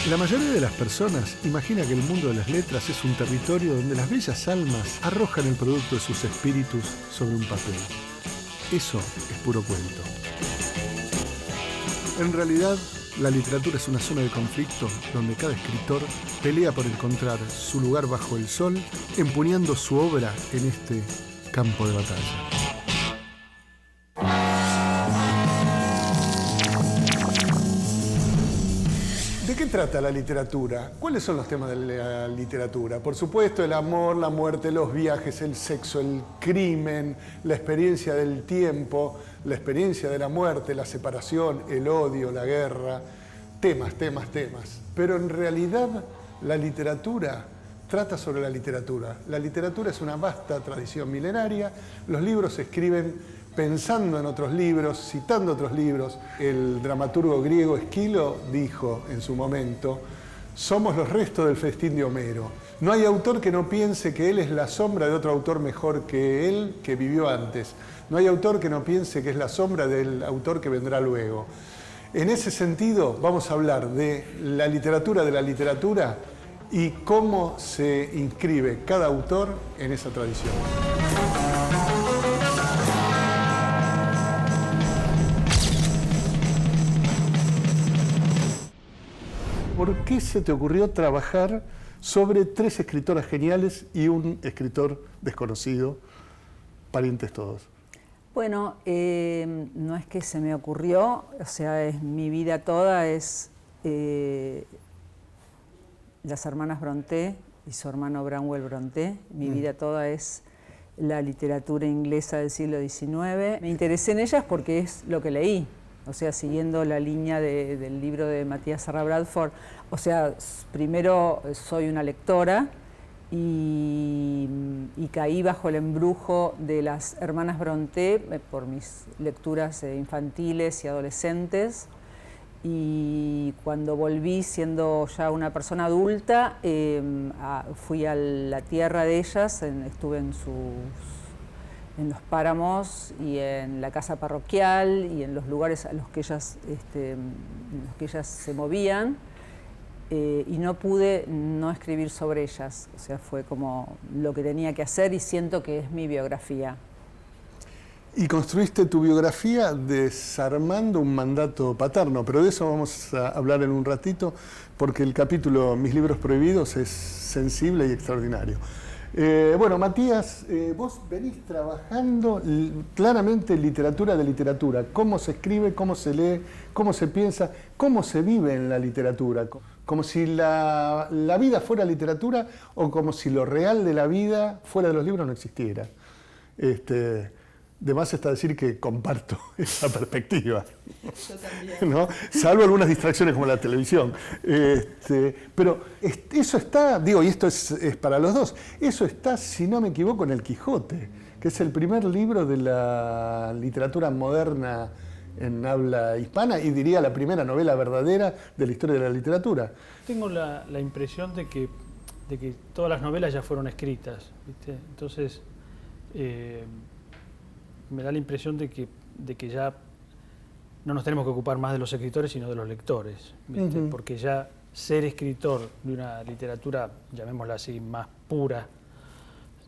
La mayoría de las personas imagina que el mundo de las letras es un territorio donde las bellas almas arrojan el producto de sus espíritus sobre un papel. Eso es puro cuento. En realidad, la literatura es una zona de conflicto donde cada escritor pelea por encontrar su lugar bajo el sol, empuñando su obra en este campo de batalla. ¿De qué trata la literatura? ¿Cuáles son los temas de la literatura? Por supuesto, el amor, la muerte, los viajes, el sexo, el crimen, la experiencia del tiempo, la experiencia de la muerte, la separación, el odio, la guerra. Temas. Pero en realidad la literatura trata sobre la literatura. La literatura es una vasta tradición milenaria. Los libros se escriben pensando en otros libros, citando otros libros. El dramaturgo griego Esquilo dijo en su momento: somos los restos del festín de Homero. No hay autor que no piense que él es la sombra de otro autor mejor que él, que vivió antes. No hay autor que no piense que es la sombra del autor que vendrá luego. En ese sentido, vamos a hablar de la literatura y cómo se inscribe cada autor en esa tradición. ¿Por qué se te ocurrió trabajar sobre 3 escritoras geniales y un escritor desconocido, parientes todos? Bueno, no es que se me ocurrió, o sea, es mi vida toda, es las hermanas Brontë y su hermano Branwell Brontë. Mi vida toda es la literatura inglesa del siglo XIX. Me interesé en ellas porque es lo que leí. O sea, siguiendo la línea del libro de Matías Serra Bradford. O sea, primero soy una lectora y caí bajo el embrujo de las hermanas Brontë por mis lecturas infantiles y adolescentes. Y cuando volví, siendo ya una persona adulta, fui a la tierra de ellas, estuve en los páramos y en la casa parroquial y en los lugares a los que ellas se movían, y no pude no escribir sobre ellas. O sea, fue como lo que tenía que hacer y siento que es mi biografía. Y construiste tu biografía desarmando un mandato paterno, pero de eso vamos a hablar en un ratito, porque el capítulo Mis libros prohibidos es sensible y extraordinario. Bueno, Matías, vos venís trabajando claramente literatura de literatura. ¿Cómo se escribe, cómo se lee, cómo se piensa, cómo se vive en la literatura? Como si la vida fuera literatura o como si lo real de la vida fuera de los libros no existiera. De más está decir que comparto esa perspectiva. Yo también. ¿No? Salvo algunas distracciones como la televisión. Pero eso está, digo, y esto es para los dos, eso está, si no me equivoco, en El Quijote, que es el primer libro de la literatura moderna en habla hispana y diría la primera novela verdadera de la historia de la literatura. Tengo la impresión de que todas las novelas ya fueron escritas, ¿viste? Entonces, me da la impresión de que ya no nos tenemos que ocupar más de los escritores, sino de los lectores, ¿viste? Porque ya ser escritor de una literatura, llamémosla así, más pura,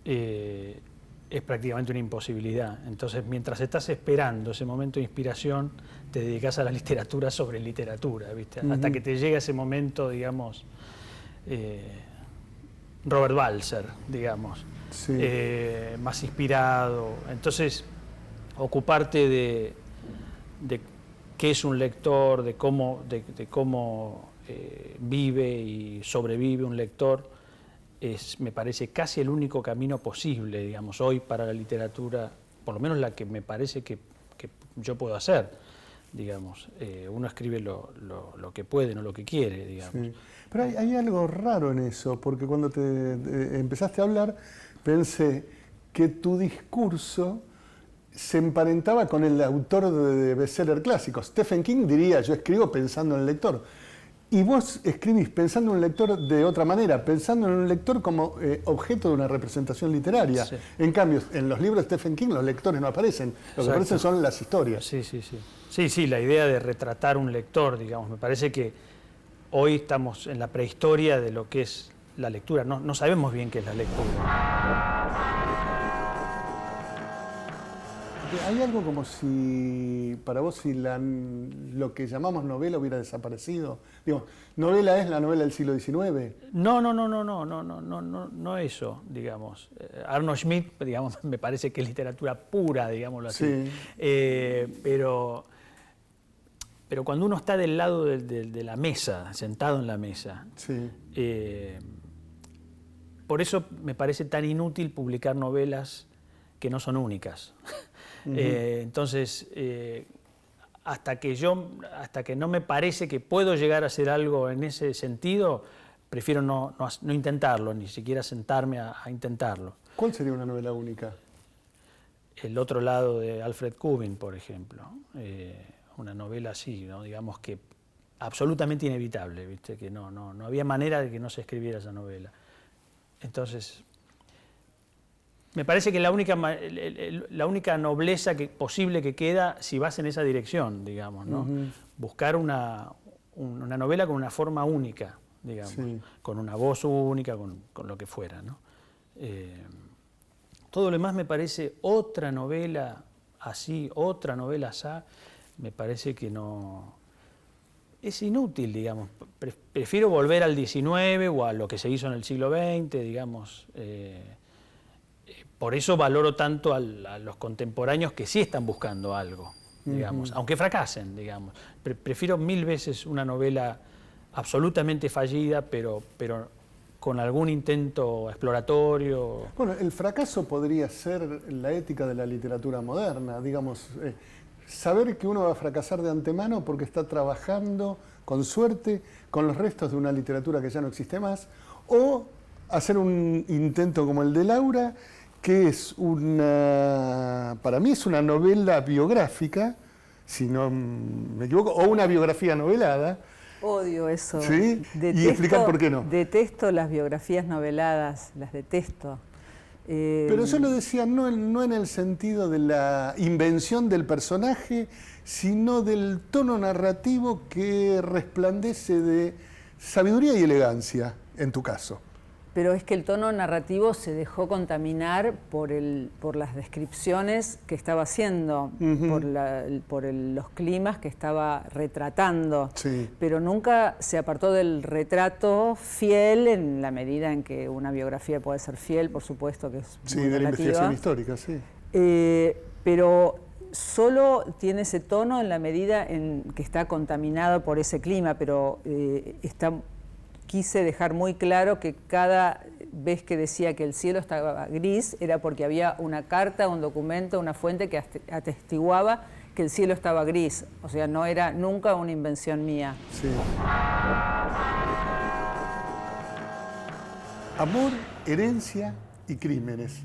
es prácticamente una imposibilidad. Entonces, mientras estás esperando ese momento de inspiración, te dedicas a la literatura sobre literatura, ¿viste? Hasta que te llega ese momento, digamos, Robert Balzer, digamos, sí. Más inspirado. Entonces, ocuparte de qué es un lector, de cómo vive y sobrevive un lector, me parece casi el único camino posible, digamos, hoy para la literatura, por lo menos la que me parece que yo puedo hacer, digamos. Uno escribe lo que puede, no lo que quiere, digamos. Sí. Pero hay algo raro en eso, porque cuando empezaste a hablar, pensé que tu discurso se emparentaba con el autor de bestseller clásicos. Stephen King diría: yo escribo pensando en el lector. Y vos escribís pensando en un lector de otra manera, pensando en un lector como objeto de una representación literaria. Sí. En cambio, en los libros de Stephen King los lectores no aparecen, lo que aparecen son las historias. Sí, la idea de retratar un lector, digamos, me parece que hoy estamos en la prehistoria de lo que es la lectura. No sabemos bien qué es la lectura. ¿Hay algo como si, para vos, si lo que llamamos novela hubiera desaparecido? Digo, ¿novela es la novela del siglo XIX? No eso, digamos. Arno Schmidt, digamos, me parece que es literatura pura, digámoslo así. Sí. Pero cuando uno está del lado de la mesa, sentado en la mesa, Sí. por eso me parece tan inútil publicar novelas que no son únicas. Entonces, hasta que no me parece que puedo llegar a hacer algo en ese sentido, prefiero no intentarlo, ni siquiera sentarme a intentarlo. ¿Cuál sería una novela única? El otro lado de Alfred Kubin, por ejemplo. Una novela así, ¿no? Digamos que absolutamente inevitable, ¿viste? Que no había manera de que no se escribiera esa novela. Entonces, me parece que la única nobleza posible que queda, si vas en esa dirección, digamos, ¿no? Buscar una novela con una forma única, digamos, Sí. con una voz única, con lo que fuera, ¿no? Todo lo demás me parece otra novela así, otra novela así, me parece que no... Es inútil, digamos. Prefiero volver al XIX o a lo que se hizo en el siglo XX, digamos. Por eso valoro tanto a los contemporáneos que sí están buscando algo, digamos, aunque fracasen, digamos. Prefiero 1000 veces una novela absolutamente fallida, pero con algún intento exploratorio. Bueno, el fracaso podría ser la ética de la literatura moderna, digamos, saber que uno va a fracasar de antemano porque está trabajando con suerte con los restos de una literatura que ya no existe más, o hacer un intento como el de Laura, que es para mí es una novela biográfica, si no me equivoco, o una biografía novelada. Odio eso. ¿Sí? Y explicar por qué no. Detesto las biografías noveladas, las detesto. Pero yo lo decía no en el sentido de la invención del personaje, sino del tono narrativo que resplandece de sabiduría y elegancia, en tu caso. Pero es que el tono narrativo se dejó contaminar por las descripciones que estaba haciendo, por los climas que estaba retratando. Sí. Pero nunca se apartó del retrato fiel, en la medida en que una biografía puede ser fiel, por supuesto que es muy Sí, de la relativa. investigación histórica, sí. Pero solo tiene ese tono en la medida en que está contaminado por ese clima, pero quise dejar muy claro que cada vez que decía que el cielo estaba gris era porque había una carta, un documento, una fuente que atestiguaba que el cielo estaba gris. O sea, no era nunca una invención mía. Sí. Amor, herencia y crímenes.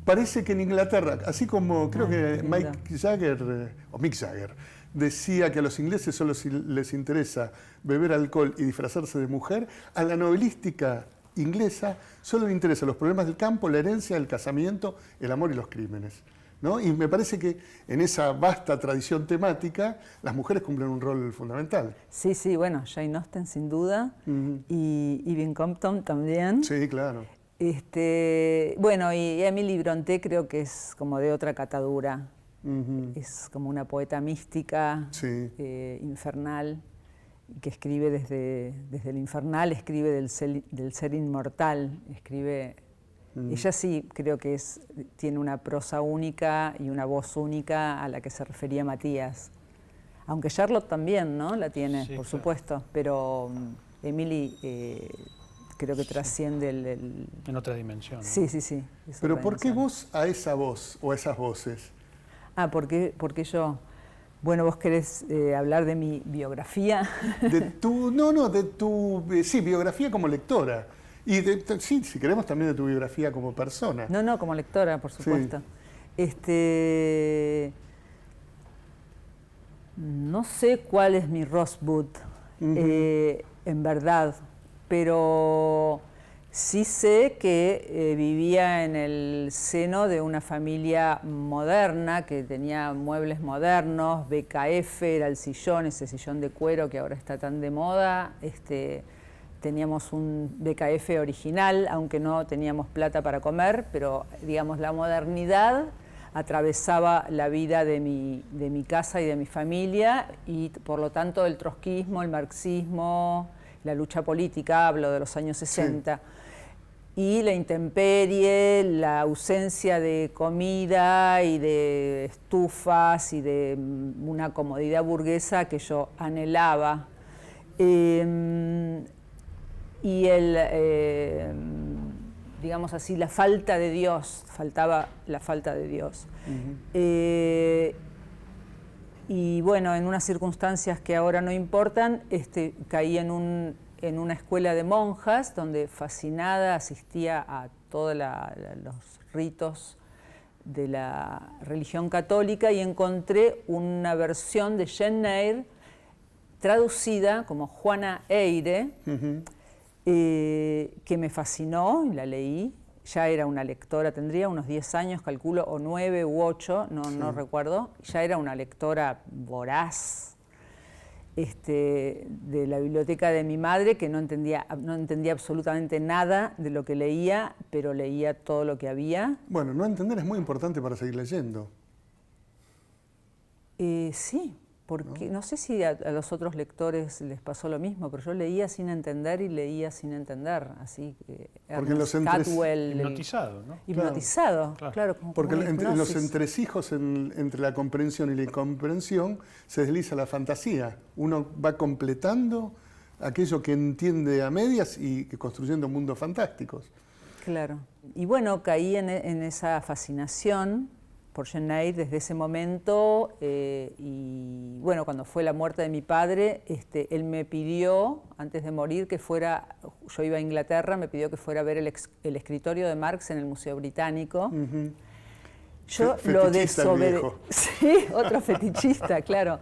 Parece que en Inglaterra, así como creo que Mick Jagger decía que a los ingleses solo les interesa beber alcohol y disfrazarse de mujer, a la novelística inglesa solo le interesan los problemas del campo, la herencia, el casamiento, el amor y los crímenes, ¿no? Y me parece que en esa vasta tradición temática las mujeres cumplen un rol fundamental. Sí, sí, bueno, Jane Austen sin duda, y Irving Compton también. Sí, claro. Bueno, y Emily Brontë creo que es como de otra catadura. Es como una poeta mística, Sí. Infernal, que escribe desde el infernal, escribe del ser inmortal, escribe... Ella sí creo que tiene una prosa única y una voz única a la que se refería Matías. Aunque Charlotte también, ¿no? La tiene, Sí, por claro. supuesto, pero Emily creo que trasciende En otra dimensión, ¿no? Sí, sí, sí. es Pero otra ¿por qué dimensión. vos a esa voz o a esas voces? ¿Por qué yo? Bueno, vos querés hablar de mi biografía. De tu, sí, biografía como lectora. Y sí, si queremos también de tu biografía como persona. No, como lectora, por supuesto. No sé cuál es mi Rosebud, en verdad, pero Sí sé que vivía en el seno de una familia moderna, que tenía muebles modernos, BKF era el sillón, ese sillón de cuero que ahora está tan de moda. Teníamos un BKF original, aunque no teníamos plata para comer, pero digamos la modernidad atravesaba la vida de mi casa y de mi familia, y por lo tanto el trotskismo, el marxismo, la lucha política, hablo de los años 60. Sí. Y la intemperie, la ausencia de comida y de estufas y de una comodidad burguesa que yo anhelaba. Y digamos así, la falta de Dios, faltaba la falta de Dios. Y bueno, en unas circunstancias que ahora no importan, caí en una escuela de monjas donde fascinada asistía a todos los ritos de la religión católica y encontré una versión de Jane Eyre traducida como Juana Eyre, que me fascinó y la leí. Ya era una lectora, tendría unos 10 años, calculo, o 9 u 8, no recuerdo. Ya era una lectora voraz de la biblioteca de mi madre, que no entendía absolutamente nada de lo que leía, pero leía todo lo que había. Bueno, no entender es muy importante para seguir leyendo. Sí, porque no sé si a los otros lectores les pasó lo mismo, pero yo leía sin entender y leía sin entender, así que hipnotizado, ¿no? Hipnotizado, claro. Porque en los entresijos entre la comprensión y la incomprensión se desliza la fantasía. Uno va completando aquello que entiende a medias y construyendo mundos fantásticos. Claro. Y bueno, caí en esa fascinación por Jane Eyre desde ese momento, y bueno, cuando fue la muerte de mi padre, él me pidió, antes de morir, que fuera, yo iba a Inglaterra, me pidió que fuera a ver el escritorio de Marx en el Museo Británico. Yo lo desobedecí. Sí, otro fetichista, claro.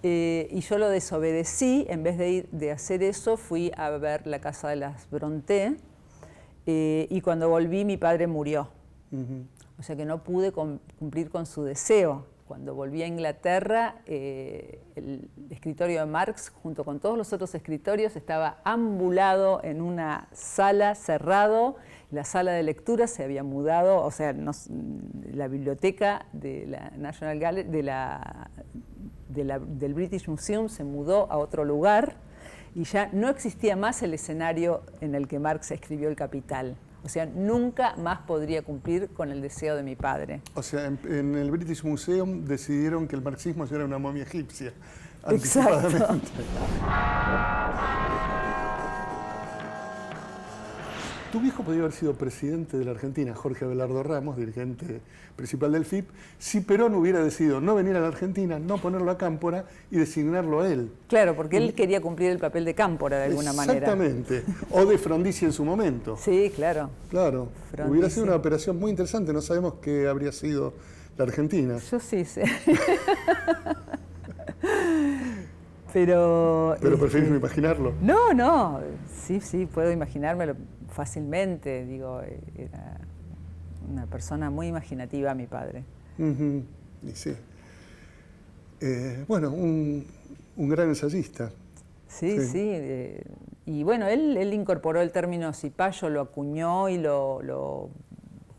Y yo lo desobedecí, en vez de hacer eso, fui a ver la casa de las Brontë, y cuando volví mi padre murió. O sea que no pude cumplir con su deseo. Cuando volví a Inglaterra, el escritorio de Marx, junto con todos los otros escritorios, estaba ambulado en una sala, cerrado. La sala de lectura se había mudado, o sea, la biblioteca de la National Gallery, del British Museum, se mudó a otro lugar y ya no existía más el escenario en el que Marx escribió El Capital. O sea, nunca más podría cumplir con el deseo de mi padre. O sea, en el British Museum decidieron que el marxismo era una momia egipcia. Exacto. Tu viejo podría haber sido presidente de la Argentina, Jorge Abelardo Ramos, dirigente principal del FIP, si Perón hubiera decidido no venir a la Argentina, no ponerlo a Cámpora y designarlo a él. Claro, porque él quería cumplir el papel de Cámpora de alguna manera. Exactamente. O de Frondizi en su momento. Sí, claro. Claro. Frondizi. Hubiera sido una operación muy interesante. No sabemos qué habría sido la Argentina. Yo sí sé. Pero preferís no imaginarlo. No. Sí, puedo imaginármelo fácilmente. Digo, era una persona muy imaginativa, mi padre. Y sí. Bueno, un gran ensayista. Sí. Y bueno, él incorporó el término cipayo, lo acuñó y lo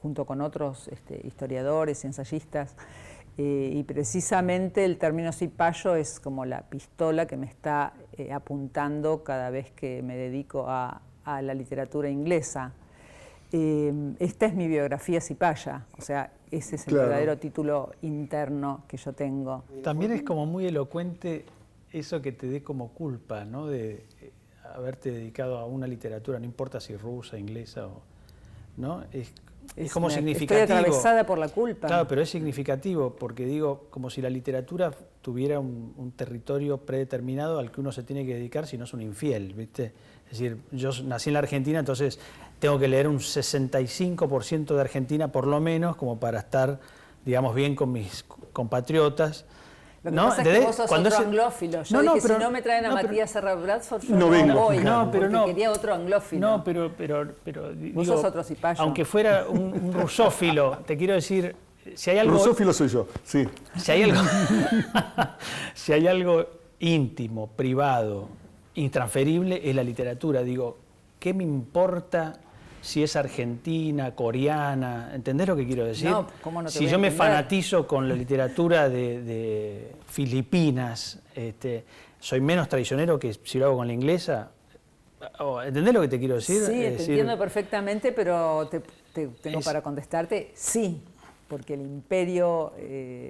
junto con otros historiadores y ensayistas. Y precisamente el término cipayo es como la pistola que me está apuntando cada vez que me dedico a la literatura inglesa. Esta es mi biografía cipaya, o sea, ese es el verdadero título interno que yo tengo. También es como muy elocuente eso que te dé como culpa, ¿no? De haberte dedicado a una literatura, no importa si rusa, inglesa o... ¿no? Es como significativo. Estoy atravesada por la culpa. Claro, pero es significativo porque digo, como si la literatura tuviera un territorio predeterminado al que uno se tiene que dedicar si no es un infiel, ¿viste? Es decir, yo nací en la Argentina, entonces tengo que leer un 65% de Argentina por lo menos como para estar, digamos, bien con mis compatriotas. Lo que ¿no? pasa es que vos sos Cuando otro se- anglófilo. Yo No, no, dije, pero- si no me traen a no, pero- Matías Serra Bradford, yo No no, vengo. voy. No, pero porque no. quería otro anglófilo. No, pero Vos sos otro cipayo. aunque fuera un rusófilo, te quiero decir, si hay algo... Rusófilo soy yo, sí. Si hay algo, si hay algo íntimo, privado, intransferible, es la literatura. Digo, ¿qué me importa si es argentina, coreana? ¿Entendés lo que quiero decir? No, ¿cómo no te si voy a yo me entender? fanatizo con la literatura de Filipinas, soy menos traicionero que si lo hago con la inglesa. ¿Entendés lo que te quiero decir? Sí, Es te decir, entiendo perfectamente, pero tengo Es- para contestarte, sí, porque el imperio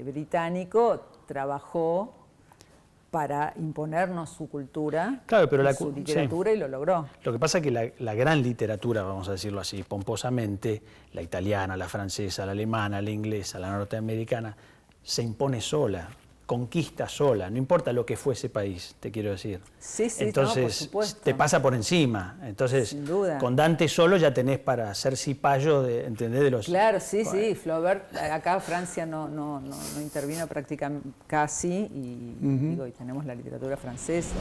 británico trabajó para imponernos su cultura, Claro, pero y su literatura y lo logró. Lo que pasa es que la gran literatura, vamos a decirlo así, pomposamente, la italiana, la francesa, la alemana, la inglesa, la norteamericana, se impone sola, conquista sola, no importa lo que fue ese país, te quiero decir. Sí, sí, no, Entonces, por supuesto. te pasa por encima. Entonces, Sin duda. con Dante solo ya tenés para ser cipayo, ¿entendés? De los... Claro, sí, sí, Flaubert, acá Francia no intervino prácticamente casi, y, digo, y tenemos la literatura francesa.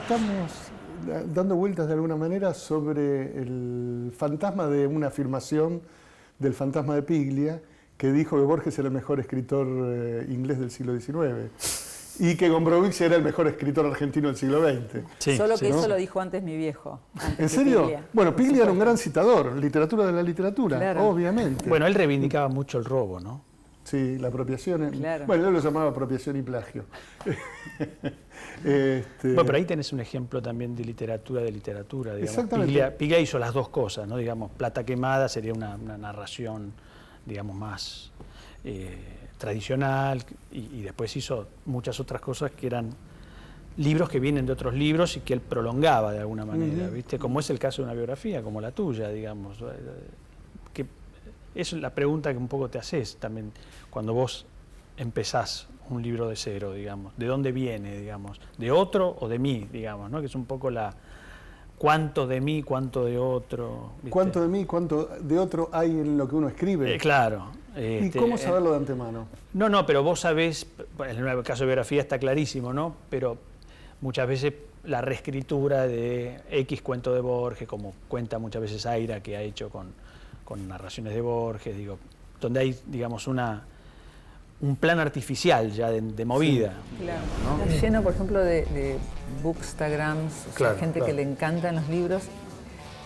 Estamos dando vueltas de alguna manera sobre el fantasma de una afirmación del fantasma de Piglia, que dijo que Borges era el mejor escritor inglés del siglo XIX y que Gombrowicz era el mejor escritor argentino del siglo XX. Sí, Solo que sí. eso lo dijo antes mi viejo. antes ¿En que serio? Piglia. Bueno, Por Piglia era un supuesto. gran citador, literatura de la literatura, Claro. obviamente. Bueno, él reivindicaba mucho el robo, ¿no? Sí, la apropiación. Claro. Bueno, él lo llamaba apropiación y plagio. Bueno, pero ahí tenés un ejemplo también de literatura, digamos. Exactamente. Piglia hizo las dos cosas, ¿no? Digamos, Plata quemada sería una narración, digamos, más tradicional, y después hizo muchas otras cosas que eran libros que vienen de otros libros y que él prolongaba de alguna manera, ¿viste? Como es el caso de una biografía, como la tuya, digamos. Que es la pregunta que un poco te haces también cuando vos empezás un libro de cero, digamos. ¿De dónde viene, digamos? ¿De otro o de mí, digamos, ¿no? Que es un poco la... ¿Cuánto de mí, cuánto de otro? ¿viste? ¿Cuánto de mí, cuánto de otro hay en lo que uno escribe? Claro. ¿Y cómo saberlo de antemano? No, pero vos sabés, en el caso de biografía está clarísimo, ¿no? Pero muchas veces la reescritura de X cuento de Borges, como cuenta muchas veces Aira, que ha hecho con narraciones de Borges, digo, donde hay, digamos, un plan artificial ya de movida. Claro. ¿no? Está lleno, por ejemplo, de bookstagrams, o sea, Claro, gente claro. que le encantan los libros.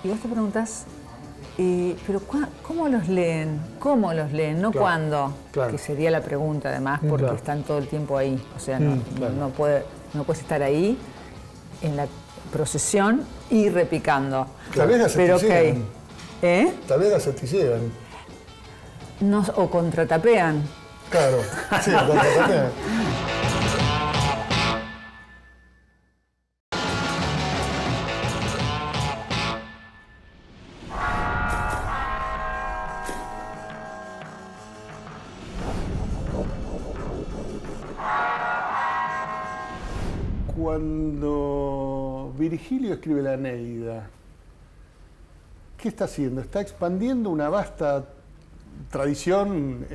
Y vos te preguntás, ¿pero cómo los leen? ¿Cómo los leen? No Claro, cuándo, claro. que sería la pregunta, además, porque Claro. están todo el tiempo ahí. O sea, claro. no puedes estar ahí en la procesión y repicando. Tal vez Pero ok. asestillean. Tal vez las astillean. O contratapean. Claro, sí, contratapean. Cuando Virgilio escribe la Eneida, ¿qué está haciendo? Está expandiendo una vasta tradición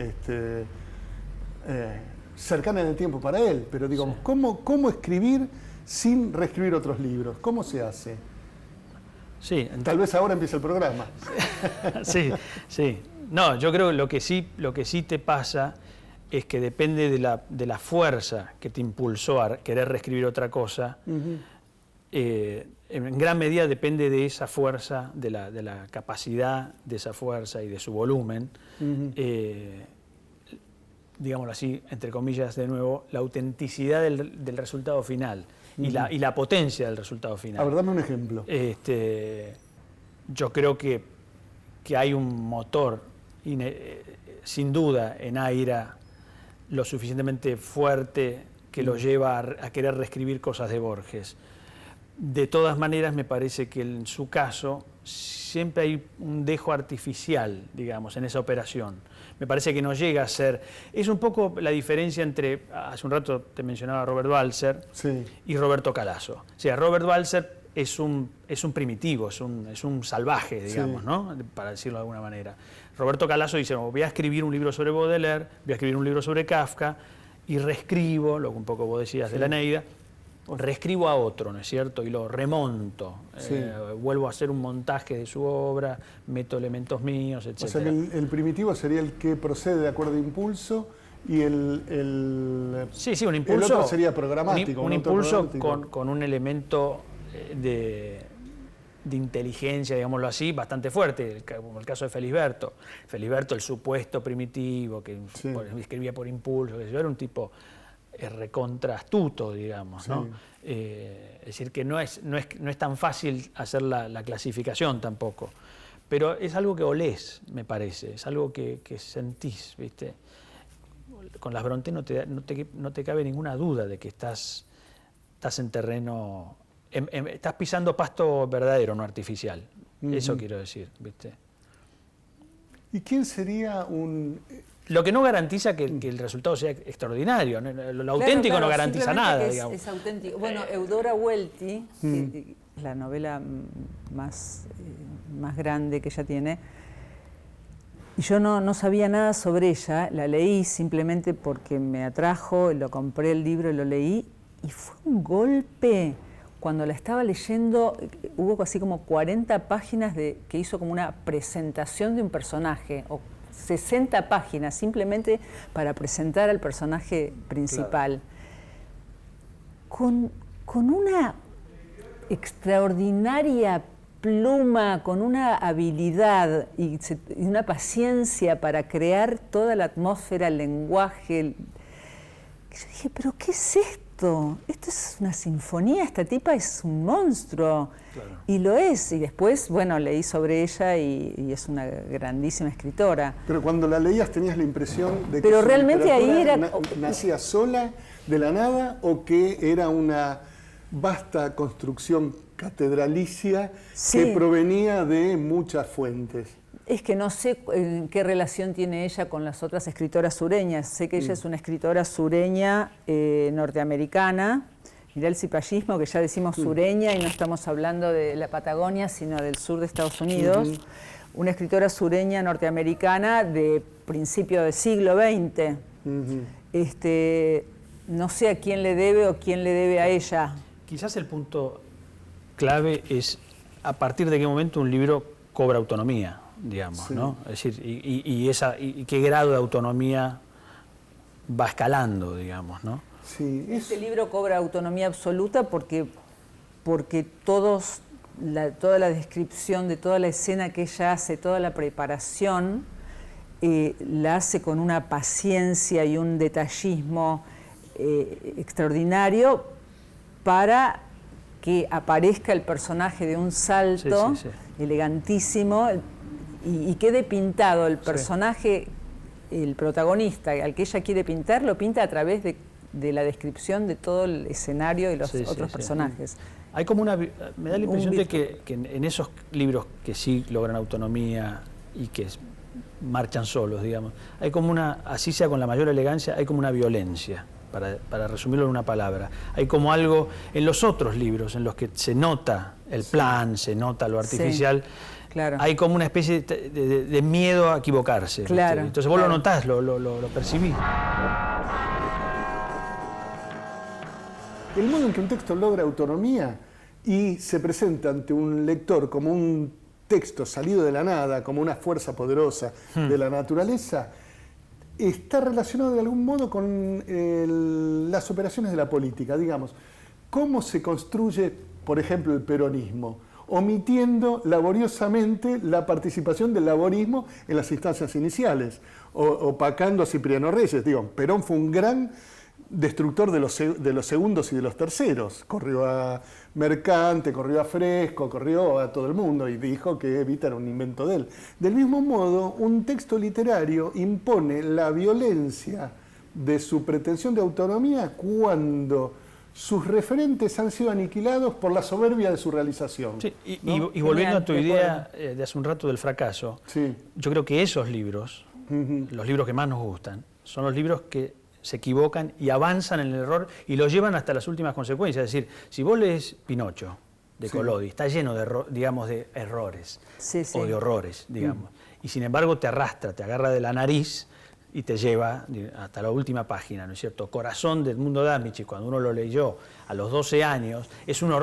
cercana en el tiempo para él, pero digamos, ¿cómo escribir sin reescribir otros libros? ¿Cómo se hace? Sí, Tal vez ahora empieza el programa. sí, sí. No, yo creo que lo que sí te pasa es que depende de la fuerza que te impulsó a querer reescribir otra cosa. En gran medida depende de esa fuerza, de la capacidad de esa fuerza y de su volumen. Digámoslo así, entre comillas, de nuevo, la autenticidad del resultado final y la potencia del resultado final. A ver, dame un ejemplo. Yo creo que hay un motor, sin duda, en Aira, lo suficientemente fuerte que lo lleva a querer reescribir cosas de Borges. De todas maneras, me parece que en su caso siempre hay un dejo artificial, digamos, en esa operación. Me parece que no llega a ser... Es un poco la diferencia entre, hace un rato te mencionaba Robert Walser Sí. y Roberto Calasso. O sea, Robert Walser es un primitivo, es un salvaje, digamos, ¿no? Para decirlo de alguna manera. Roberto Calazo dice, voy a escribir un libro sobre Baudelaire, voy a escribir un libro sobre Kafka, y reescribo, lo que un poco vos decías de la Eneida, reescribo a otro, ¿no es cierto? Y lo remonto, vuelvo a hacer un montaje de su obra, meto elementos míos, etc. O sea que el primitivo sería el que procede de acuerdo a impulso y el sí, un impulso. El otro sería programático. Un impulso con un elemento de inteligencia, digámoslo así, bastante fuerte, como el caso de Felisberto. Felisberto, el supuesto primitivo, que escribía por impulso, que era un tipo recontra astuto, digamos, ¿no? Es decir, que no es tan fácil hacer la clasificación tampoco, pero es algo que olés, me parece, es algo que sentís, ¿viste? Con las Brontë no te cabe ninguna duda de que estás en terreno, estás pisando pasto verdadero, no artificial. Eso quiero decir, ¿viste? ¿Y quién sería un...? Lo que no garantiza que el resultado sea extraordinario. Lo auténtico no garantiza nada, digamos. Es auténtico. Bueno, Eudora Welty, la novela más grande que ella tiene, y yo no sabía nada sobre ella, la leí simplemente porque me atrajo, lo compré el libro, lo leí, y fue un golpe. Cuando la estaba leyendo, hubo así como 40 páginas que hizo como una presentación de un personaje, o 60 páginas simplemente para presentar al personaje principal. Claro. Con una extraordinaria pluma, con una habilidad y una paciencia para crear toda la atmósfera, el lenguaje. Yo dije, ¿pero qué es esto? Esto es una sinfonía, esta tipa es un monstruo. Claro. Y lo es. Y después, bueno, leí sobre ella y es una grandísima escritora. Pero cuando la leías tenías la impresión de que pero realmente ahí era... nacía sola, de la nada, o que era una vasta construcción catedralicia que provenía de muchas fuentes. Es que no sé qué relación tiene ella con las otras escritoras sureñas. Sé que ella es una escritora sureña norteamericana. Mirá el cipallismo, que ya decimos sureña y no estamos hablando de la Patagonia, sino del sur de Estados Unidos. Una escritora sureña norteamericana de principio del siglo XX. No sé a quién le debe o quién le debe a ella. Quizás el punto clave es a partir de qué momento un libro cobra autonomía, digamos, ¿no? Es decir, y qué grado de autonomía va escalando, digamos, ¿no? Sí, este libro cobra autonomía absoluta porque toda la descripción de toda la escena que ella hace, toda la preparación, la hace con una paciencia y un detallismo extraordinario para que aparezca el personaje de un salto elegantísimo y quede pintado el personaje, el protagonista al que ella quiere pintar, lo pinta a través de la descripción de todo el escenario y los otros personajes. Hay como me da la impresión de que en esos libros que sí logran autonomía y que marchan solos, digamos, hay como así sea con la mayor elegancia, hay como una violencia. Para resumirlo en una palabra. Hay como algo en los otros libros en los que se nota el plan, se nota lo artificial, claro. Hay como una especie de miedo a equivocarse. Claro, entonces vos lo notás, lo percibís. El modo en que un texto logra autonomía y se presenta ante un lector como un texto salido de la nada, como una fuerza poderosa de la naturaleza, está relacionado de algún modo con las operaciones de la política, digamos. ¿Cómo se construye, por ejemplo, el peronismo? Omitiendo laboriosamente la participación del laborismo en las instancias iniciales, opacando a Cipriano Reyes. Digo, Perón fue un gran destructor de los segundos y de los terceros. Corrió a Mercante, corrió a Fresco, corrió a todo el mundo y dijo que Evita era un invento de él. Del mismo modo, un texto literario impone la violencia de su pretensión de autonomía cuando sus referentes han sido aniquilados por la soberbia de su realización. Sí, ¿no? y volviendo a tu idea de hace un rato del fracaso, yo creo que esos libros, los libros que más nos gustan, son los libros que se equivocan y avanzan en el error y lo llevan hasta las últimas consecuencias. Es decir, si vos lees Pinocho, de Sí. Collodi, está lleno digamos, de errores Sí, sí. o de horrores, digamos. Y sin embargo te arrastra, te agarra de la nariz y te lleva hasta la última página, ¿no es cierto? Corazón del mundo de Amici, cuando uno lo leyó a los 12 años,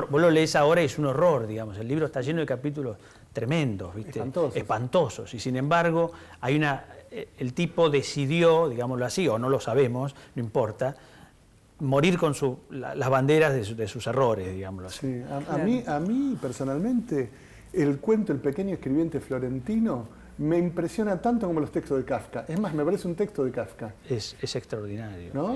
vos lo lees ahora y es un horror, digamos. El libro está lleno de capítulos tremendos, ¿viste? Espantosos. Y sin embargo, el tipo decidió, digámoslo así, o no lo sabemos, no importa, morir con las banderas de sus errores, digámoslo así. Sí, a mí personalmente el cuento El pequeño escribiente florentino me impresiona tanto como los textos de Kafka. Es más, me parece un texto de Kafka. Es extraordinario. ¿No?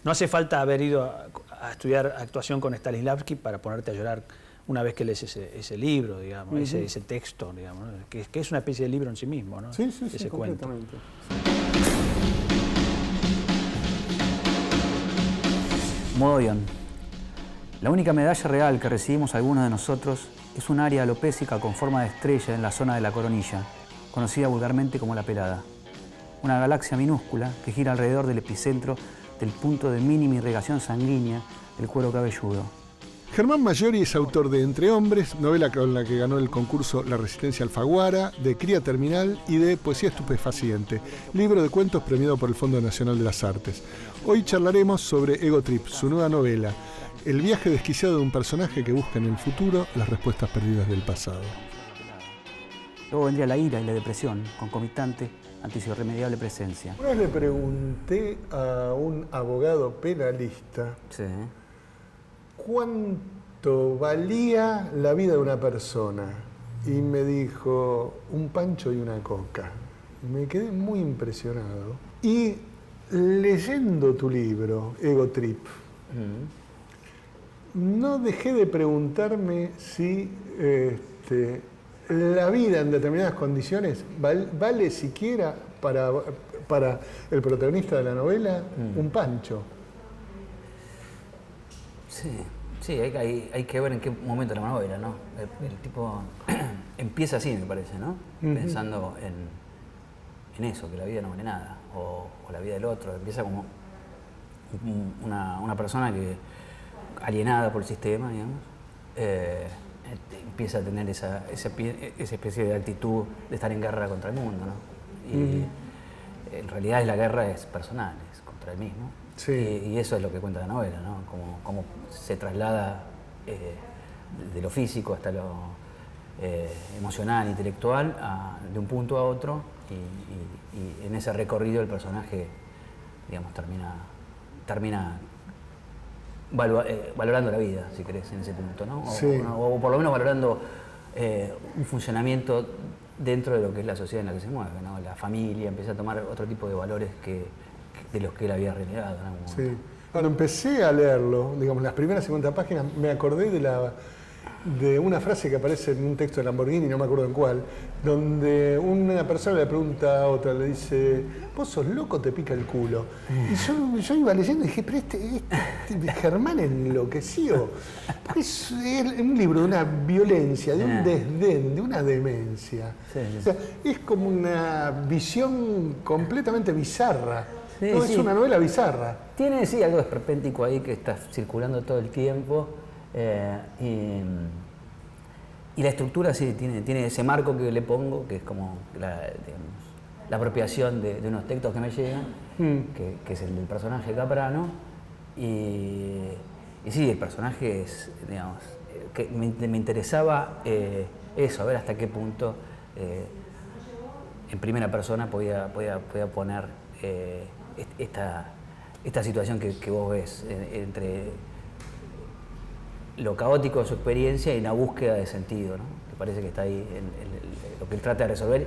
No hace falta haber ido a estudiar actuación con Stanislavski para ponerte a llorar una vez que lees ese libro, digamos, ese texto, digamos, ¿no? que es una especie de libro en sí mismo, ¿no? Sí, ese cuento. completamente. Modo avión. La única medalla real que recibimos algunos de nosotros es un área alopésica con forma de estrella en la zona de la coronilla, conocida vulgarmente como la pelada. Una galaxia minúscula que gira alrededor del epicentro del punto de mínima irrigación sanguínea del cuero cabelludo. Germán Maggiori es autor de Entre Hombres, novela con la que ganó el concurso La Resistencia Alfaguara, de Cría Terminal y de Poesía Estupefaciente, libro de cuentos premiado por el Fondo Nacional de las Artes. Hoy charlaremos sobre Ego Trip, su nueva novela, el viaje desquiciado de un personaje que busca en el futuro las respuestas perdidas del pasado. Luego vendría la ira y la depresión, concomitante ante su irremediable presencia. Una vez le pregunté a un abogado penalista Sí. cuánto valía la vida de una persona y me dijo un pancho y una coca. Me quedé muy impresionado. Y leyendo tu libro, Ego Trip, no dejé de preguntarme si la vida en determinadas condiciones vale siquiera para el protagonista de la novela un pancho. Sí, hay que ver en qué momento de la novela, ¿no? El tipo empieza así, me parece, ¿no? Pensando en eso, que la vida no vale nada, o la vida del otro. Empieza como una persona que, alienada por el sistema, digamos, empieza a tener esa especie de actitud de estar en guerra contra el mundo, ¿no? Y en realidad la guerra es personal, es contra él mismo. Sí. Y eso es lo que cuenta la novela, ¿no? Cómo se traslada de lo físico hasta lo emocional, intelectual, de un punto a otro, y en ese recorrido el personaje, digamos, termina valorando la vida, si querés, en ese punto, ¿no? Sí. O por lo menos valorando un funcionamiento dentro de lo que es la sociedad en la que se mueve, ¿no? La familia, empieza a tomar otro tipo de valores de los que él había renegado en algún momento. Sí. Cuando empecé a leerlo, digamos, las primeras 50 páginas, me acordé de una frase que aparece en un texto de Lamborghini, no me acuerdo en cuál, donde una persona le pregunta a otra, le dice, ¿vos sos loco o te pica el culo? Y yo iba leyendo y dije, pero este Germán enloqueció. Porque es un libro de una violencia, de un desdén, de una demencia. Sí. O sea, es como una visión completamente bizarra. Sí, No, sí. es una novela bizarra. Tiene, sí, algo esperpéntico ahí que está circulando todo el tiempo. Y la estructura sí tiene ese marco que le pongo, que es como la apropiación de unos textos que me llegan, que es el del personaje Caprano. Y sí, el personaje es, digamos, que me interesaba eso, a ver hasta qué punto en primera persona podía poner esta situación que vos ves entre lo caótico de su experiencia y la búsqueda de sentido, ¿no? Que parece que está ahí lo que él trata de resolver,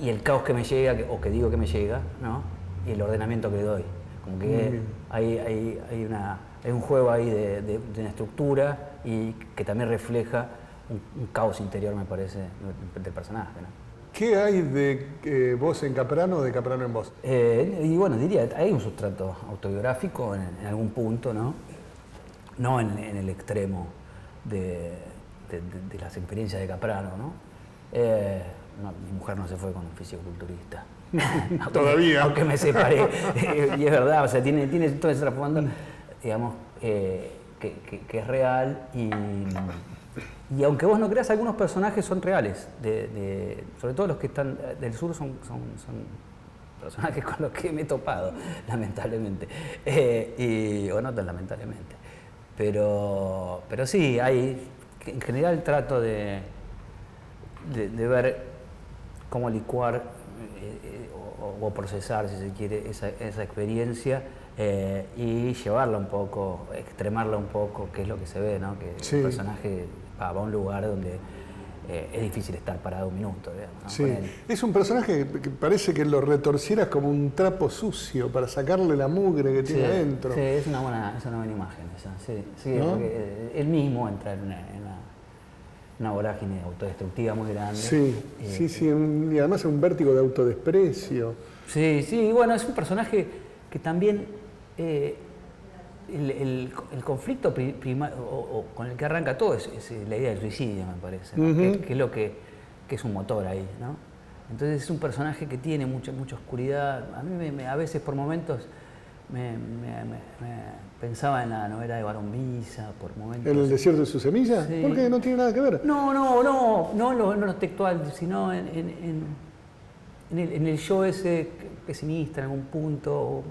y el caos que me llega, o que digo que me llega, ¿no? Y el ordenamiento que le doy. Como que hay un juego ahí de una estructura y que también refleja un caos interior, me parece, del personaje, ¿no? ¿Qué hay de vos en Caprano o de Caprano en vos? Y bueno, diría, hay un sustrato autobiográfico en algún punto, ¿no? No en el extremo de las experiencias de Caprano, ¿no? Mi mujer no se fue con un fisicoculturista. Todavía. Aunque me separé. Y es verdad, o sea, tiene todo ese trasfondo, digamos, que es real y aunque vos no creas, algunos personajes son reales, sobre todo los que están del sur son personajes con los que me he topado, lamentablemente, o no tan lamentablemente. Pero sí, en general trato de ver cómo licuar o procesar, si se quiere, esa experiencia y llevarla un poco, extremarla un poco, que es lo que se ve, ¿no? Que sí. El personaje va a un lugar donde es difícil estar parado un minuto, digamos, ¿no? Sí. Con él. Es un personaje que parece que lo retorcieras como un trapo sucio para sacarle la mugre que tiene adentro. Sí, es una buena imagen esa, sí, ¿No? porque él mismo entra en una vorágine autodestructiva muy grande. Sí, y además es un vértigo de autodesprecio. Sí, bueno, es un personaje que también el conflicto o con el que arranca todo es la idea del suicidio, me parece, ¿no? Que es lo que es un motor ahí, ¿no? Entonces es un personaje que tiene mucha oscuridad. A mí a veces por momentos me pensaba en la novela de Barón Visa, por momentos. ¿En el desierto de su semilla? Sí. Porque no tiene nada que ver. No en lo textual, sino en el yo ese pesimista en algún punto,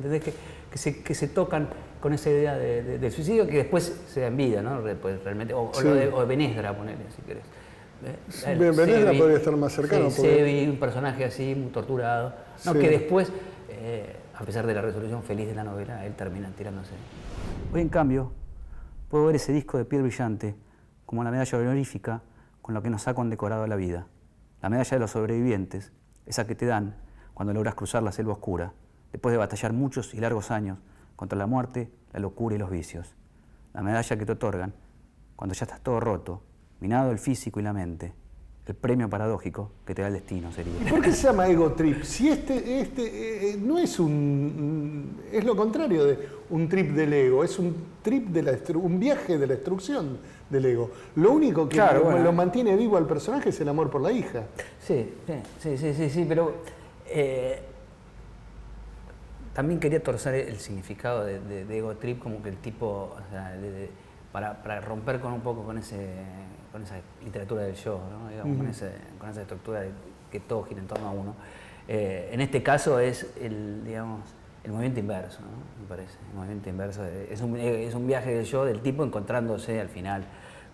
desde que se tocan con esa idea del suicidio que después se da en vida, ¿no? Pues realmente, o de Benesdra, ponele, si querés. Benesdra podría estar más cercano. Sí, Sevi, un personaje así, muy torturado, ¿no? Que después, a pesar de la resolución feliz de la novela, él termina tirándose. Hoy, en cambio, puedo ver ese disco de piel brillante como la medalla honorífica con la que nos ha condecorado la vida. La medalla de los sobrevivientes, esa que te dan cuando logras cruzar la selva oscura, después de batallar muchos y largos años contra la muerte, la locura y los vicios. La medalla que te otorgan cuando ya estás todo roto, minado el físico y la mente. El premio paradójico que te da el destino sería. ¿Y por qué se llama ego trip? Si no es es lo contrario de un trip del ego, es un trip un viaje de la destrucción del ego. Lo único que lo mantiene vivo al personaje es el amor por la hija. Sí, pero también quería torcer el significado de ego trip, como que el tipo, o sea, para romper un poco con esa literatura del yo, ¿no? Digamos, con esa estructura de que todo gira en torno a uno. En este caso es el movimiento inverso, ¿no? Me parece. El movimiento inverso es un viaje del yo, del tipo encontrándose al final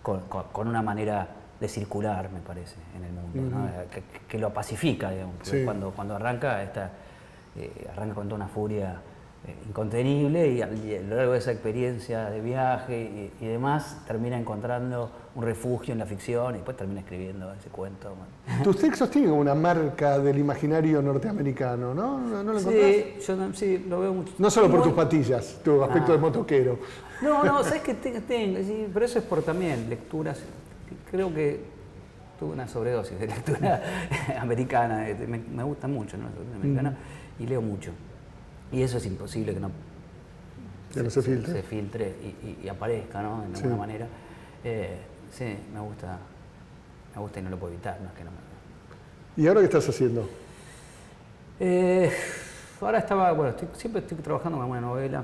con una manera de circular, me parece, en el mundo, ¿no? Que lo pacifica, digamos. Sí. Cuando arranca con toda una furia incontenible y a lo largo de esa experiencia de viaje y demás termina encontrando un refugio en la ficción y después termina escribiendo ese cuento. Tus textos tienen una marca del imaginario norteamericano, ¿no? ¿No lo encontrás? Sí, lo veo mucho. No solo por tus patillas, tu aspecto de motoquero. No, sabes que tengo, sí, pero eso es por también lecturas. Creo que tuve una sobredosis de lectura americana, me gusta mucho, ¿no? La lectura americana, y leo mucho. Y eso es imposible que no se filtre. Se filtre y aparezca, ¿no? De alguna manera. Sí, me gusta y no lo puedo evitar, no es que no me... ¿Y ahora qué estás haciendo? Ahora siempre estoy trabajando con alguna novela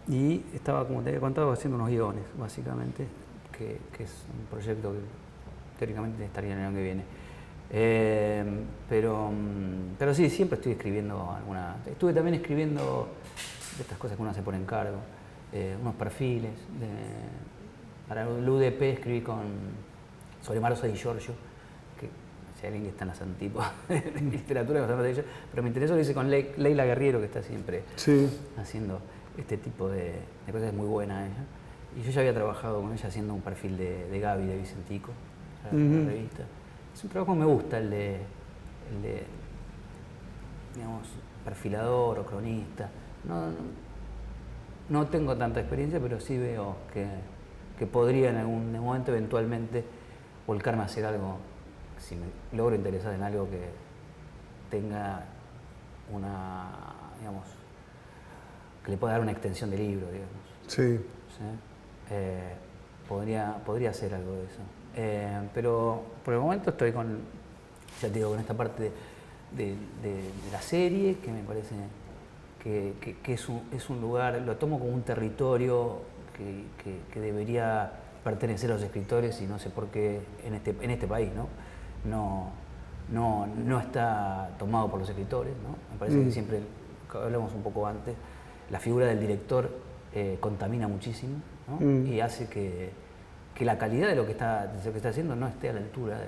y estaba, como te había contado, haciendo unos guiones, básicamente, que es un proyecto que teóricamente estaría en el año que viene. Pero sí, siempre estoy escribiendo alguna... Estuve también escribiendo de estas cosas que uno hace por encargo, unos perfiles. Para el UDP escribí sobre Marosa Di Giorgio, que si alguien que está en las antípodas de literatura, pero me interesó, lo hice con Leila Guerriero, que está siempre haciendo este tipo de cosas, es muy buena ella. Y yo ya había trabajado con ella haciendo un perfil de Gaby, de Vicentico, la revista. Es un trabajo que me gusta, el de digamos, perfilador o cronista. No tengo tanta experiencia, pero sí veo que podría en algún momento eventualmente volcarme a hacer algo, si me logro interesar en algo que tenga que le pueda dar una extensión de libro, digamos. Sí. Podría hacer algo de eso. Pero por el momento estoy con esta parte de la serie, que me parece que es un lugar, lo tomo como un territorio que debería pertenecer a los escritores y no sé por qué en este país, no está tomado por los escritores, ¿no? Me parece que siempre, hablamos un poco antes, la figura del director contamina muchísimo, ¿no? Y hace que la calidad de lo que está haciendo no esté a la altura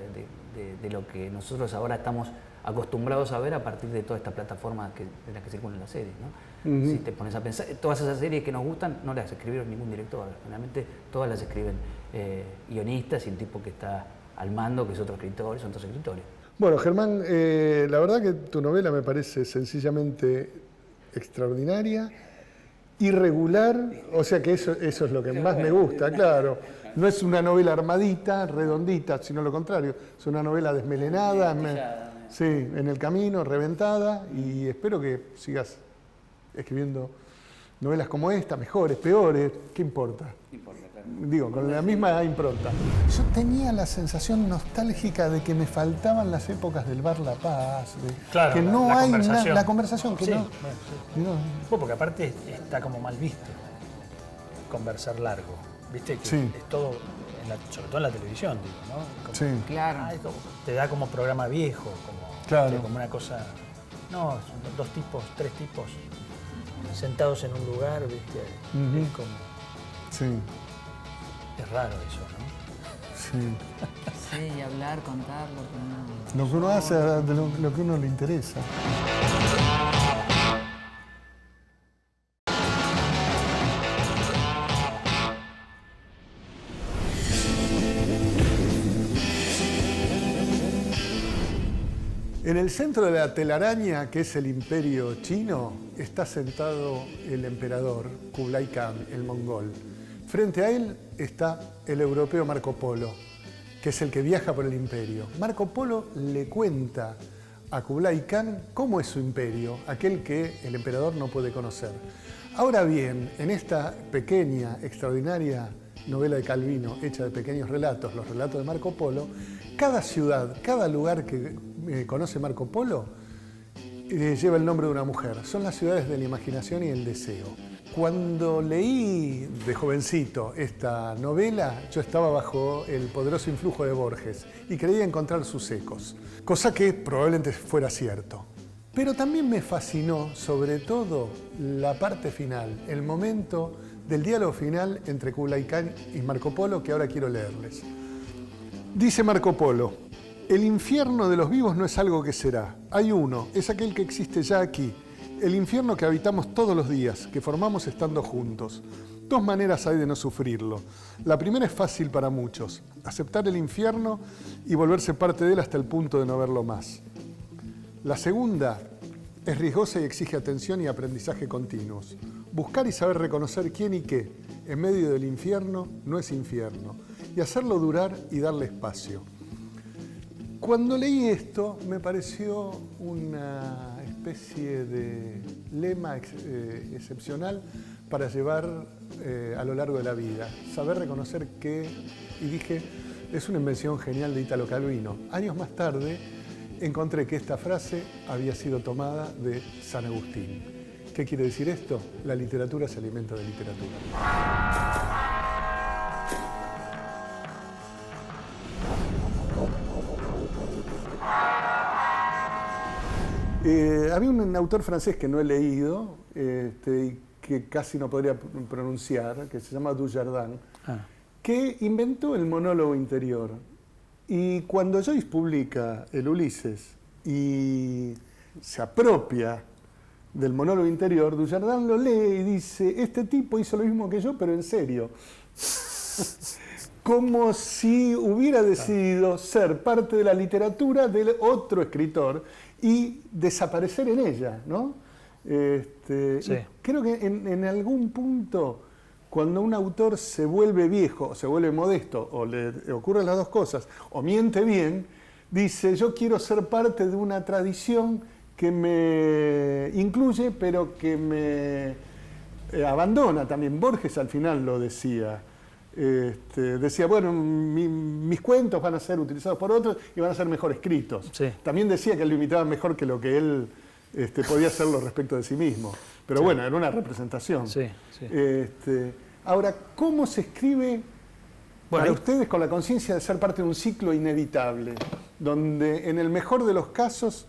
de lo que nosotros ahora estamos acostumbrados a ver a partir de toda esta plataforma de la que circulan las series, ¿no? Si te pones a pensar, todas esas series que nos gustan no las escribieron ningún director, generalmente todas las escriben guionistas y el tipo que está al mando, que es otro escritor, son otros escritores. Bueno, Germán, la verdad que tu novela me parece sencillamente extraordinaria, irregular, o sea que eso es lo que más me gusta, claro. No es una novela armadita, redondita, sino lo contrario, es una novela desmelenada, sí, en el camino, reventada, y espero que sigas escribiendo novelas como esta, mejores, peores, ¿qué importa? Digo, con la misma impronta. Yo tenía la sensación nostálgica de que me faltaban las épocas del Bar La Paz, Claro, que no la hay conversación. la conversación, que Sí, no, sí. no. Bueno, porque aparte está como mal visto conversar largo, ¿viste? Que Sí. es todo, sobre todo en la televisión, digo, ¿no? Como, Sí. Claro. te da como programa viejo, Claro. ¿viste? Como una cosa. No, son 2 tipos, 3 tipos sentados en un lugar, ¿viste? Es como. Sí, Es raro eso, ¿no? sí. Sí, y hablar, contar lo que uno... Lo que uno hace de lo que a uno le interesa. En el centro de la telaraña, que es el imperio chino, está sentado el emperador Kublai Khan, el mongol. Frente a él está el europeo Marco Polo, que es el que viaja por el imperio. Marco Polo le cuenta a Kublai Khan cómo es su imperio, aquel que el emperador no puede conocer. Ahora bien, en esta pequeña, extraordinaria novela de Calvino, hecha de pequeños relatos, los relatos de Marco Polo, cada ciudad, cada lugar que conoce Marco Polo lleva el nombre de una mujer. Son las ciudades de la imaginación y el deseo. Cuando leí de jovencito esta novela, yo estaba bajo el poderoso influjo de Borges y creía encontrar sus ecos, cosa que probablemente fuera cierto. Pero también me fascinó, sobre todo, la parte final, el momento del diálogo final entre Kublai Khan y Marco Polo, que ahora quiero leerles. Dice Marco Polo: el infierno de los vivos no es algo que será. Hay uno, es aquel que existe ya aquí. El infierno que habitamos todos los días, que formamos estando juntos. 2 maneras hay de no sufrirlo. La primera es fácil para muchos: aceptar el infierno y volverse parte de él hasta el punto de no verlo más. La segunda es riesgosa y exige atención y aprendizaje continuos. Buscar y saber reconocer quién y qué en medio del infierno no es infierno, y hacerlo durar y darle espacio. Cuando leí esto me pareció una especie de lema excepcional para llevar a lo largo de la vida. Saber reconocer qué, y dije, es una invención genial de Italo Calvino. Años más tarde encontré que esta frase había sido tomada de San Agustín. ¿Qué quiere decir esto? La literatura se alimenta de literatura. Había un autor francés que no he leído, y que casi no podría pronunciar, que se llama Dujardin, que inventó el monólogo interior. Y cuando Joyce publica el Ulises y se apropia del monólogo interior, Dujardin lo lee y dice: este tipo hizo lo mismo que yo, pero en serio. Como si hubiera decidido ser parte de la literatura del otro escritor y desaparecer en ella, ¿no? Sí. Creo que en algún punto, cuando un autor se vuelve viejo, o se vuelve modesto, o le ocurren las 2 cosas, o miente bien, dice: yo quiero ser parte de una tradición que me incluye, pero que me abandona también. Borges al final lo decía. Decía, bueno, mis cuentos van a ser utilizados por otros y van a ser mejor escritos. Sí. También decía que lo imitaban mejor que lo que él podía hacerlo respecto de sí mismo. Pero sí. Bueno, era una representación. Sí, sí. Ahora, ¿cómo se escribe para Bueno, ustedes con la conciencia de ser parte de un ciclo inevitable, donde en el mejor de los casos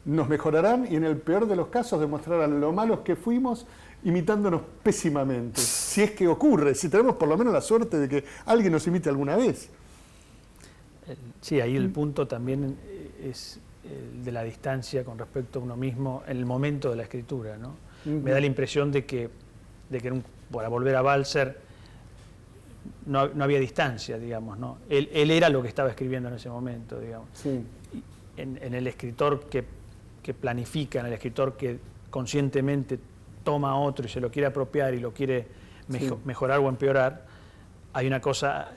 nos mejorarán y en el peor de los casos demostrarán lo malos que fuimos imitándonos pésimamente? Si es que ocurre, si tenemos por lo menos la suerte de que alguien nos imite alguna vez. Sí, ahí el punto también es el de la distancia con respecto a uno mismo en el momento de la escritura, ¿no? Me da la impresión de que para volver a Balzer, no había distancia, digamos, ¿no? Él era lo que estaba escribiendo en ese momento, digamos. Sí. En el escritor que planifica, en el escritor que conscientemente toma a otro y se lo quiere apropiar y lo quiere mejorar o empeorar, hay una cosa...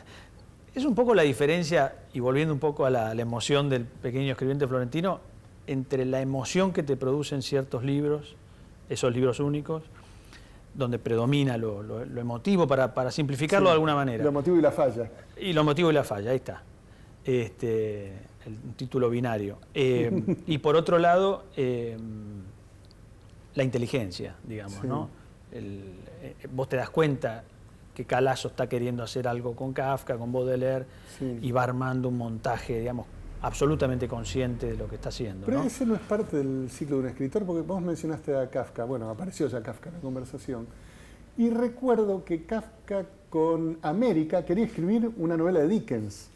Es un poco la diferencia, y volviendo un poco a la emoción del pequeño escribiente florentino, entre la emoción que te producen ciertos libros, esos libros únicos, donde predomina lo emotivo, para simplificarlo de alguna manera. Lo emotivo y la falla. Y lo emotivo y la falla, ahí está. El título binario. Y por otro lado, la inteligencia, digamos, ¿no? Vos te das cuenta que Calazo está queriendo hacer algo con Kafka, con Baudelaire, y va armando un montaje, digamos, absolutamente consciente de lo que está haciendo. Pero ¿no? ese no es parte del ciclo de un escritor, porque vos mencionaste a Kafka, bueno, apareció ya Kafka en la conversación, y recuerdo que Kafka con América quería escribir una novela de Dickens,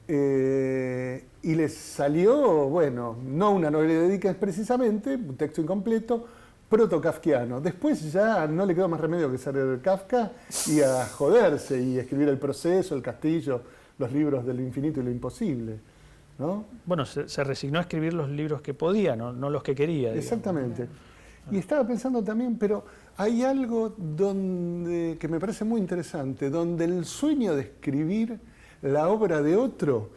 y les salió, bueno, no una novela de Dickens precisamente, un texto incompleto, proto-kafkiano. Después ya no le quedó más remedio que ser Kafka y a joderse y escribir El Proceso, El Castillo, los libros de lo infinito y lo imposible, ¿no? Bueno, se resignó a escribir los libros que podía, no los que quería. Digamos. Exactamente. Y estaba pensando también, pero hay algo que me parece muy interesante, donde el sueño de escribir la obra de otro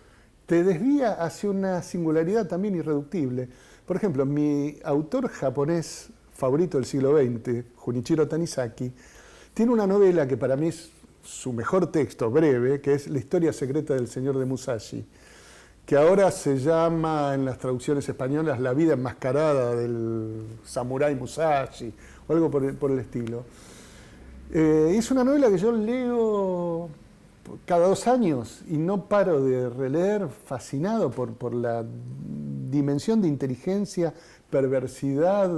te desvía hacia una singularidad también irreductible. Por ejemplo, mi autor japonés favorito del siglo XX, Junichiro Tanizaki, tiene una novela que para mí es su mejor texto, breve, que es La historia secreta del señor de Musashi, que ahora se llama en las traducciones españolas La vida enmascarada del samurái Musashi, o algo por el estilo. Es una novela que yo leo cada 2 años y no paro de releer, fascinado por la dimensión de inteligencia, perversidad,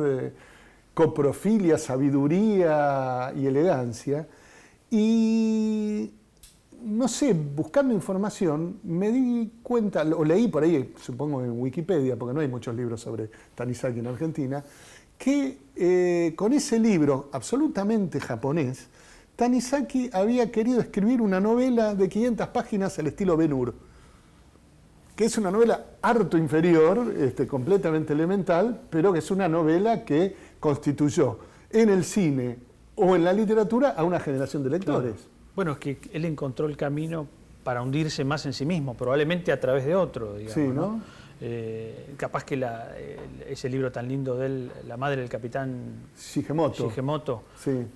coprofilia, sabiduría y elegancia. Y no sé, buscando información, me di cuenta, o leí por ahí, supongo en Wikipedia, porque no hay muchos libros sobre Tanizaki en Argentina, que con ese libro absolutamente japonés, Tanizaki había querido escribir una novela de 500 páginas al estilo Ben-Hur, que es una novela harto inferior, completamente elemental, pero que es una novela que constituyó en el cine o en la literatura a una generación de lectores. Claro. Bueno, es que él encontró el camino para hundirse más en sí mismo, probablemente a través de otro, digamos. Sí, ¿no? Capaz que ese libro tan lindo de él, La madre del capitán Shigemoto, sí.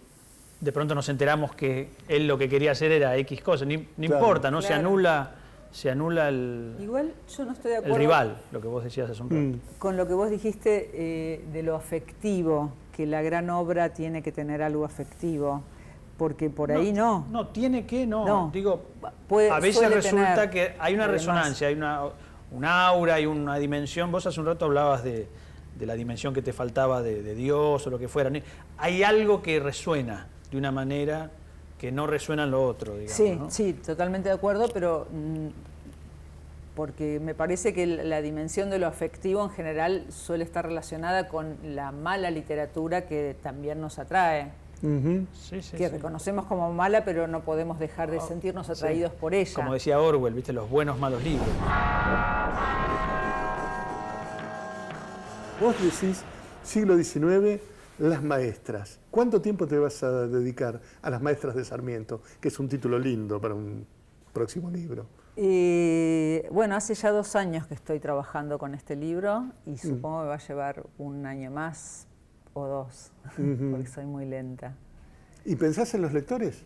De pronto nos enteramos que él lo que quería hacer era X cosa, no importa, ¿no? Claro. Se anula el... Igual yo no estoy de acuerdo. El rival, lo que vos decías hace un rato. Con lo que vos dijiste de lo afectivo, que la gran obra tiene que tener algo afectivo, porque por ahí no. No, tiene que, no. Digo, a veces suele resulta tener, que hay una además, resonancia, hay un aura, hay una dimensión. Vos hace un rato hablabas de la dimensión que te faltaba de Dios o lo que fuera. Hay algo que resuena de una manera que no resuena en lo otro, digamos. Sí, ¿no? sí, totalmente de acuerdo, pero porque me parece que la dimensión de lo afectivo en general suele estar relacionada con la mala literatura que también nos atrae, que reconocemos como mala, pero no podemos dejar de sentirnos atraídos por ella. Como decía Orwell, ¿viste? Los buenos, malos libros. Vos decís, siglo XIX, las maestras. ¿Cuánto tiempo te vas a dedicar a las maestras de Sarmiento? Que es un título lindo para un próximo libro. Bueno, hace ya 2 años que estoy trabajando con este libro y supongo que va a llevar 1 año más o 2, porque soy muy lenta. ¿Y pensás en los lectores?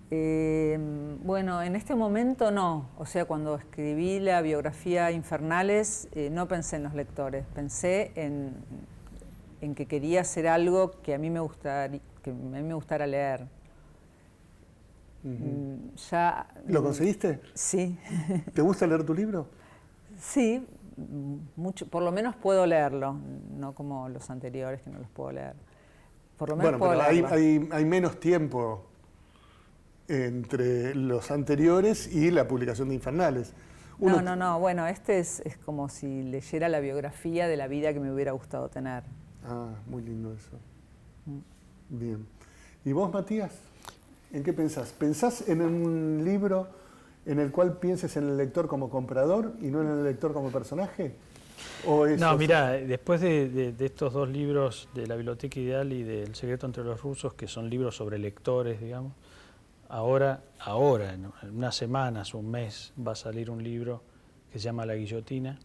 Bueno, en este momento no. O sea, cuando escribí la biografía Infernales, no pensé en los lectores. Pensé en que quería hacer algo que a mí me que a mí me gustara leer. Ya, ¿Lo conseguiste? Sí. ¿Te gusta leer tu libro? Sí, mucho, por lo menos puedo leerlo, no como los anteriores que no los puedo leer. Por lo menos Bueno, puedo pero leerlo. hay menos tiempo entre los anteriores y la publicación de Infernales. No, bueno, este es como si leyera la biografía de la vida que me hubiera gustado tener. Ah, muy lindo eso. Bien. ¿Y vos, Matías? ¿En qué pensás? ¿Pensás en un libro en el cual pienses en el lector como comprador y no en el lector como personaje? No, mira, después de estos dos libros, de La Biblioteca Ideal y de El Secreto entre los Rusos, que son libros sobre lectores, digamos, ahora, en unas semanas, un mes, va a salir un libro que se llama La Guillotina,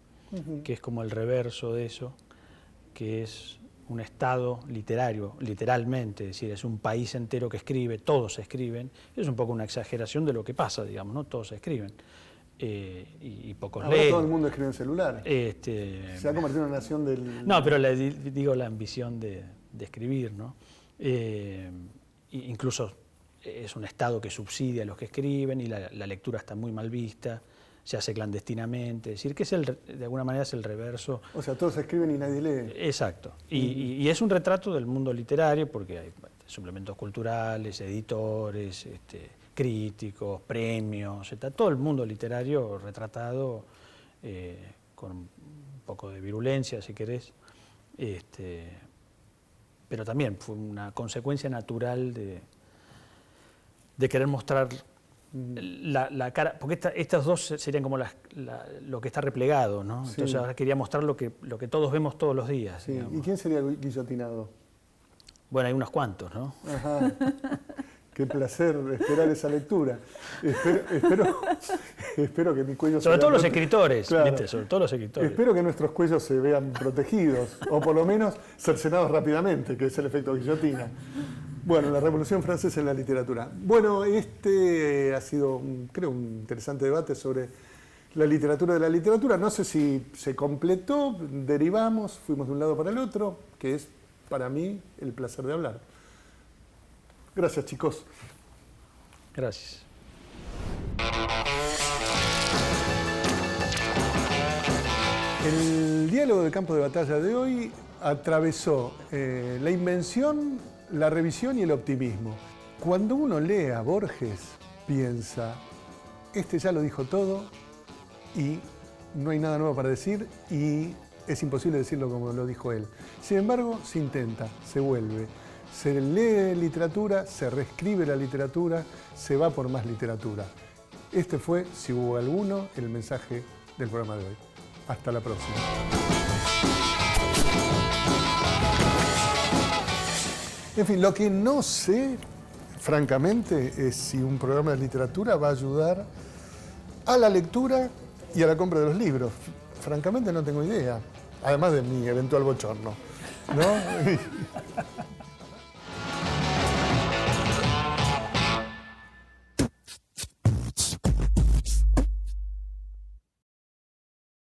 que es como el reverso de eso, que es un estado literario, literalmente, es decir, es un país entero que escribe, todos escriben, es un poco una exageración de lo que pasa, digamos, ¿no? Todos escriben. Y pocos Ahora leen. todo el mundo escribe en celular. Se ha convertido en una nación del... No, pero digo la ambición de escribir, ¿no? Incluso es un Estado que subsidia a los que escriben y la lectura está muy mal vista, se hace clandestinamente, es decir, que de alguna manera es el reverso. O sea, todos escriben y nadie lee. Exacto. Y es un retrato del mundo literario porque hay suplementos culturales, editores, críticos, premios, está todo el mundo literario retratado con un poco de virulencia, si querés, pero también fue una consecuencia natural de querer mostrar la cara, porque estas dos serían como lo que está replegado, ¿no? Sí. Entonces ahora quería mostrar lo que todos vemos todos los días. Sí. Digamos. ¿Y quién sería el guillotinado? Bueno, hay unos cuantos, ¿no? Ajá. Qué placer esperar esa lectura. Espero que mi cuello Sobre se todo vea los escritores, Claro. ¿viste? Sobre todo los escritores. Espero que nuestros cuellos se vean protegidos, o por lo menos cercenados rápidamente, que es el efecto guillotina. Bueno, la Revolución Francesa en la literatura. Bueno, ha sido, creo, un interesante debate sobre la literatura de la literatura. No sé si se completó, derivamos, fuimos de un lado para el otro, que es para mí el placer de hablar. Gracias, chicos. Gracias. El diálogo del campo de batalla de hoy atravesó la invención, la revisión y el optimismo. Cuando uno lee a Borges, piensa, este ya lo dijo todo y no hay nada nuevo para decir y es imposible decirlo como lo dijo él. Sin embargo, se intenta, se vuelve, se lee literatura, se reescribe la literatura, se va por más literatura. Este fue, si hubo alguno, el mensaje del programa de hoy. Hasta la próxima. En fin, lo que no sé, francamente, es si un programa de literatura va a ayudar a la lectura y a la compra de los libros. Francamente no tengo idea, además de mi eventual bochorno, ¿no?